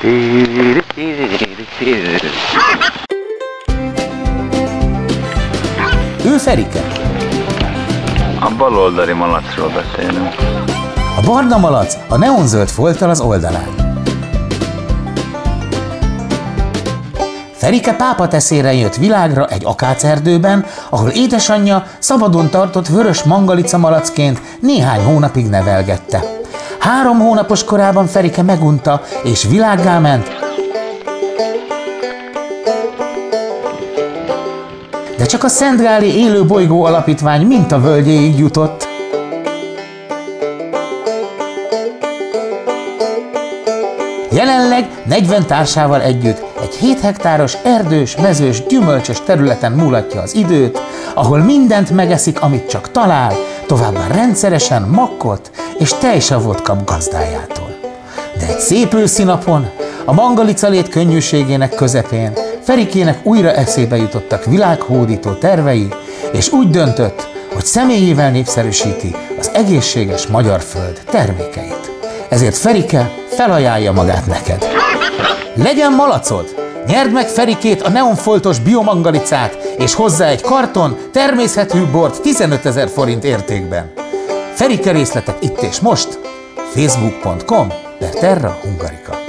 Ő Ferike. A baloldali malacról beszélünk. A barna malac a neonzöld folttal az oldalán. Ferike pápateszére jött világra egy akácerdőben, ahol édesanyja szabadon tartott vörös mangalica malacként néhány hónapig nevelgette. 3 hónapos korában Ferike megunta és világgá ment, de csak a Szentgáli Élőbolygó Alapítvány mintavölgyéig jutott. Jelenleg 40 társával együtt egy 7 hektáros erdős, mezős, gyümölcsös területen múlatja az időt, ahol mindent megeszik, amit csak talál, továbbá rendszeresen makkot és tejsavot kap gazdájától. De egy szép őszi napon, a mangalicalét könnyűségének közepén Ferikének újra eszébe jutottak világhódító tervei, és úgy döntött, hogy személyével népszerűsíti az egészséges magyar föld termékeit. Ezért Ferike felajánlja magát neked. Legyen malacod! Nyerd meg Ferikét a neonfoltos biomangalicát, és hozzá egy karton természethű bort 15 000 forint értékben. Ferike részletek itt és most, facebook.com/Terra Hungarica.